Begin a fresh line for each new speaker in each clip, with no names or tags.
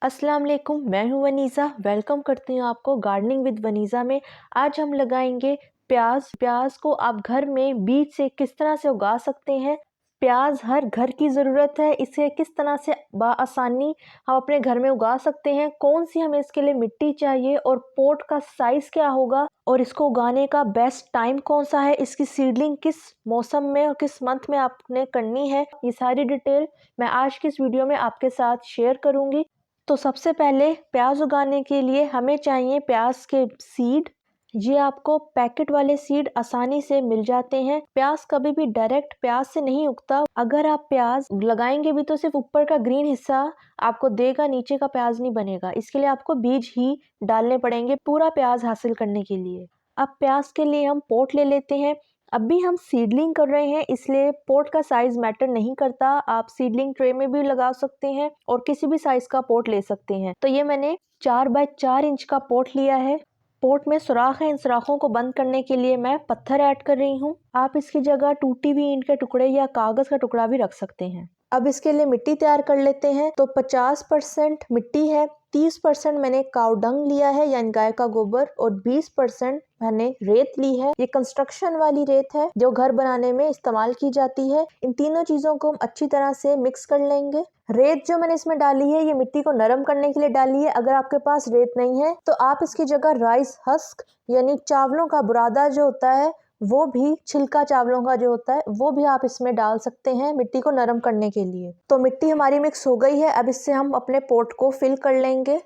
अस्सलाम वालेकुम, मैं हूं वनीज़ा। वेलकम करती हूं आपको गार्डनिंग विद वनीज़ा में। आज हम लगाएंगे प्याज को आप घर में बीज से किस तरह से उगा सकते हैं। प्याज हर घर की ज़रूरत है, इसे किस तरह से आसानी हम अपने घर में उगा सकते हैं, कौन सी हमें इसके लिए मिट्टी चाहिए और पोट का साइज़ क्या होगा और इसको उगाने का बेस्ट टाइम कौन सा है, इसकी सीडलिंग किस मौसम में और किस मंथ में आपने करनी है, ये सारी डिटेल मैं आज की इस वीडियो में आपके साथ शेयर करूंगी। तो सबसे पहले प्याज उगाने के लिए हमें चाहिए प्याज के सीड। ये आपको पैकेट वाले सीड आसानी से मिल जाते हैं। प्याज कभी भी डायरेक्ट प्याज से नहीं उगता। अगर आप प्याज लगाएंगे भी तो सिर्फ ऊपर का ग्रीन हिस्सा आपको देगा, नीचे का प्याज नहीं बनेगा। इसके लिए आपको बीज ही डालने पड़ेंगे पूरा प्याज हासिल करने के लिए। अब प्याज के लिए हम पोट ले लेते हैं। अभी हम सीडलिंग कर रहे हैं इसलिए पोट का साइज मैटर नहीं करता। आप सीडलिंग ट्रे में भी लगा सकते हैं और किसी भी साइज का पोट ले सकते हैं। तो ये मैंने 4 बाय 4 इंच का पोट लिया है। पोट में सुराख है, इन सुराखों को बंद करने के लिए मैं पत्थर ऐड कर रही हूँ। आप इसकी जगह टूटी हुई ईंट के टुकड़े या कागज का टुकड़ा भी रख सकते हैं। अब इसके लिए मिट्टी तैयार कर लेते हैं। तो 50% मिट्टी है, 30% मैंने काऊ डंग लिया है यानी गाय का गोबर और 20% मैंने रेत ली है। ये कंस्ट्रक्शन वाली रेत है जो घर बनाने में इस्तेमाल की जाती है। इन तीनों चीजों को हम अच्छी तरह से मिक्स कर लेंगे। रेत जो मैंने इसमें डाली है ये मिट्टी को नरम करने के लिए डाली है। अगर आपके पास रेत नहीं है तो आप इसकी जगह राइस हस्क यानी चावलों का बुरादा जो होता है, वो भी छिलका चावलों का जो होता है वो भी आप इसमें डाल सकते हैं मिट्टी को नरम करने के लिए। तो मिट्टी हमारी मिक्स हो गई है। अब इससे हम अपने पोट को फिल कर लेंगे।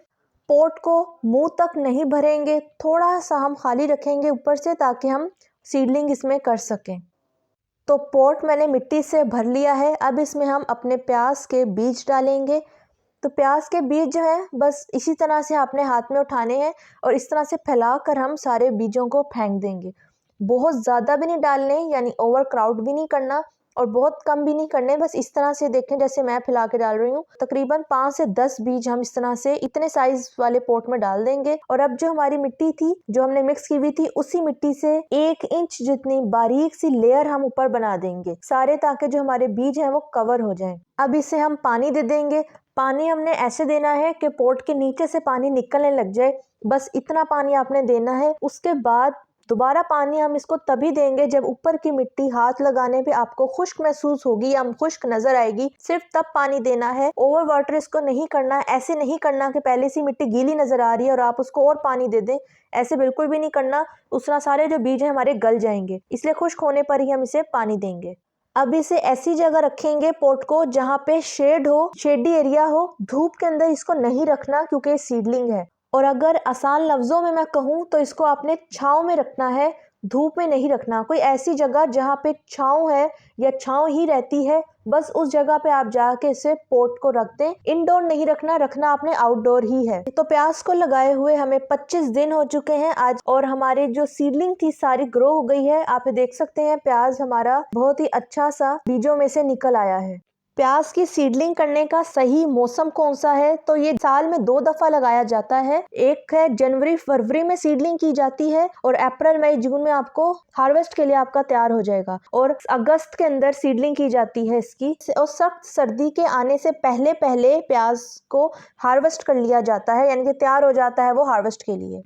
पोट को मुंह तक नहीं भरेंगे, थोड़ा सा हम खाली रखेंगे ऊपर से ताकि हम सीडलिंग इसमें कर सकें। तो पोट मैंने मिट्टी से भर लिया है। अब इसमें हम अपने प्याज के बीज डालेंगे। तो प्याज के बीज जो है बस इसी तरह से आपने हाथ में उठाने हैं और इस तरह से फैलाकर हम सारे बीजों को फेंक देंगे। बहुत ज़्यादा भी नहीं डालने यानी ओवर क्राउड भी नहीं करना और बहुत कम भी नहीं करने। बस इस तरह से देखें जैसे मैं फैला के डाल रही हूँ। तकरीबन 5 से 10 बीज हम इस तरह से इतने साइज वाले पोट में डाल देंगे। और अब जो हमारी मिट्टी थी जो हमने मिक्स की हुई थी उसी मिट्टी से 1 इंच जितनी बारीक सी लेयर हम ऊपर बना देंगे सारे, ताकि जो हमारे बीज हैं वो कवर हो जाएं। अब इसे हम पानी दे देंगे। पानी हमने ऐसे देना है कि पोट के नीचे से पानी निकलने लग जाए, बस इतना पानी आपने देना है। उसके बाद दोबारा पानी हम इसको तभी देंगे जब ऊपर की मिट्टी हाथ लगाने पे आपको खुश्क महसूस होगी या खुश्क नजर आएगी, सिर्फ तब पानी देना है। ओवर वाटर इसको नहीं करना। ऐसे नहीं करना कि पहले से मिट्टी गीली नजर आ रही है और आप उसको और पानी दे दें, ऐसे बिल्कुल भी नहीं करना। उस तरह सारे जो बीज हैं हमारे गल जाएंगे, इसलिए खुश्क होने पर ही हम इसे पानी देंगे। अब इसे ऐसी जगह रखेंगे पोट को जहाँ पे शेड हो, शेडी एरिया हो। धूप के अंदर इसको नहीं रखना क्योंकि ये सीडलिंग है। और अगर आसान लफ्जों में मैं कहूँ तो इसको आपने छांव में रखना है, धूप में नहीं रखना। कोई ऐसी जगह जहाँ पे छांव है या छांव ही रहती है, बस उस जगह पे आप जाके इसे पोट को रख दें। इंडोर नहीं रखना, रखना आपने आउटडोर ही है। तो प्याज को लगाए हुए हमें 25 दिन हो चुके हैं आज और हमारे जो सीडलिंग थी सारी ग्रो हो गई है। आप देख सकते हैं प्याज हमारा बहुत ही अच्छा सा बीजों में से निकल आया है। प्याज की सीडलिंग करने का सही मौसम कौन सा है, तो ये साल में 2 दफा लगाया जाता है। एक है जनवरी फरवरी में सीडलिंग की जाती है और अप्रैल मई जून में आपको हार्वेस्ट के लिए आपका तैयार हो जाएगा। और अगस्त के अंदर सीडलिंग की जाती है इसकी। और सख्त सर्दी के आने से पहले पहले प्याज को हार्वेस्ट कर लिया जाता है, यानी कि तैयार हो जाता है वो हार्वेस्ट के लिए।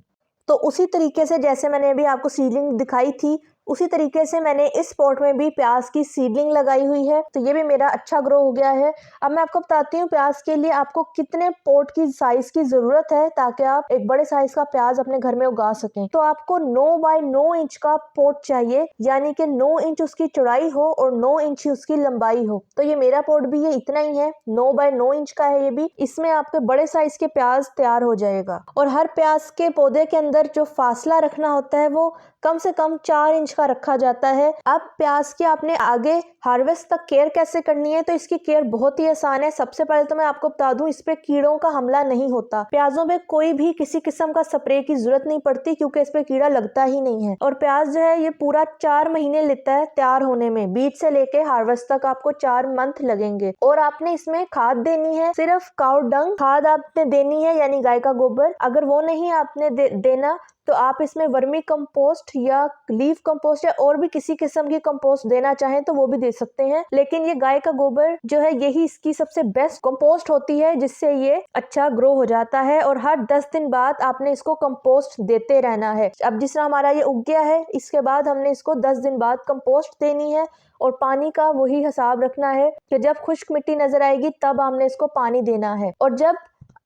तो उसी तरीके से जैसे मैंने अभी आपको सीडलिंग दिखाई थी उसी तरीके से मैंने इस पॉट में भी प्याज की सीडलिंग लगाई हुई है। तो ये भी मेरा अच्छा ग्रो हो गया है। अब मैं आपको बताती हूँ प्याज के लिए आपको कितने पॉट की साइज की जरूरत है ताकि आप एक बड़े साइज का प्याज अपने घर में उगा सकें। तो आपको 9 बाय 9 इंच का पॉट चाहिए, यानी कि 9 इंच उसकी चौड़ाई हो और 9 इंच ही उसकी लंबाई हो। तो ये मेरा पॉट भी ये इतना ही है, 9 बाय 9 इंच का है ये भी। इसमें आपके बड़े साइज के प्याज तैयार हो जाएगा। और हर प्याज के पौधे के अंदर जो फासला रखना होता है वो कम से कम 4 इंच का रखा जाता है। अब प्याज की आपने आगे हार्वेस्ट तक केयर कैसे करनी है, तो इसकी केयर बहुत ही आसान है। सबसे पहले तो मैं आपको बता दूं इस पे कीड़ों का हमला नहीं होता। प्याजों पे कोई भी किसी किस्म का स्प्रे की जरूरत नहीं पड़ती क्योंकि इस पे कीड़ा लगता ही नहीं है। और प्याज जो है ये पूरा 4 महीने लेता है तैयार होने में। बीज से लेके हार्वेस्ट तक आपको 4 मंथ लगेंगे। और आपने इसमें खाद देनी है, सिर्फ काऊ डंग खाद आपने देनी है यानी गाय का गोबर। अगर वो नहीं आपने देना तो आप इसमें वर्मी कंपोस्ट या लीफ कंपोस्ट या और भी किसी किस्म की कंपोस्ट देना चाहें तो वो भी दे सकते हैं, लेकिन ये गाय का गोबर जो है यही इसकी सबसे बेस्ट कंपोस्ट होती है, जिससे ये अच्छा ग्रो हो जाता है। और हर 10 दिन बाद आपने इसको कंपोस्ट देते रहना है। अब जिस तरह हमारा ये उग गया है, इसके बाद हमने इसको 10 दिन बाद कंपोस्ट देनी है और पानी का वही हिसाब रखना है कि जब खुश्क मिट्टी नजर आएगी तब हमने इसको पानी देना है। और जब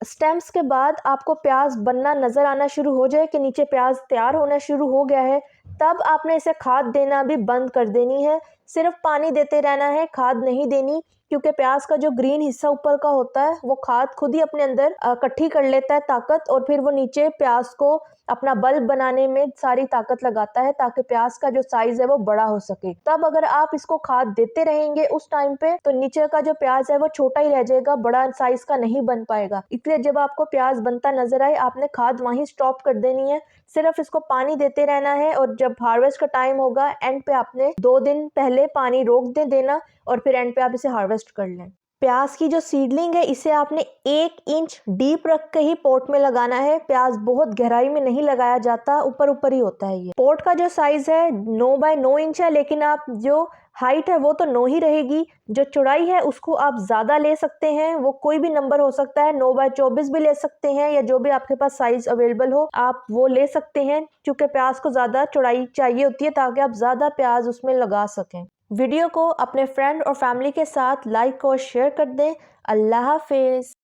स्टेम्स के बाद आपको प्याज बनना नजर आना शुरू हो जाए कि नीचे प्याज तैयार होना शुरू हो गया है, तब आपने इसे खाद देना भी बंद कर देनी है। सिर्फ पानी देते रहना है, खाद नहीं देनी, क्योंकि प्याज का जो ग्रीन हिस्सा ऊपर का होता है वो खाद खुद ही अपने अंदर इकट्ठी कर लेता है ताकत, और फिर वो नीचे प्याज को अपना बल्ब बनाने में सारी ताकत लगाता है ताकि प्याज का जो साइज है वो बड़ा हो सके। तब अगर आप इसको खाद देते रहेंगे उस टाइम पे, तो नीचे का जो प्याज है वो छोटा ही रह जाएगा, बड़ा साइज का नहीं बन पाएगा। इसलिए जब आपको प्याज बनता नजर आए, आपने खाद वहीं स्टॉप कर देनी है, सिर्फ इसको पानी देते रहना है। और जब हार्वेस्ट का टाइम होगा, एंड पे आपने 2 दिन पहले पानी रोक देना और फिर एंड पे आप इसे हार्वेस्ट कर लें। प्याज की जो सीडलिंग है इसे आपने 1 इंच डीप रख के ही पॉट में लगाना है। प्याज बहुत गहराई में नहीं लगाया जाता, ऊपर ऊपर ही होता है। ये पॉट का जो साइज है 9 बाय 9 इंच है, लेकिन आप जो हाइट है वो तो 9 ही रहेगी। जो चौड़ाई है उसको आप ज्यादा ले सकते हैं, वो कोई भी नंबर हो सकता है, 9 बाय 24 भी ले सकते हैं, या जो भी आपके पास साइज अवेलेबल हो आप वो ले सकते हैं, क्योंकि प्याज को ज्यादा चौड़ाई चाहिए होती है ताकि आप ज्यादा प्याज उसमें लगा सकें। वीडियो को अपने फ्रेंड और फैमिली के साथ लाइक और शेयर कर दें। अल्लाह हाफिज।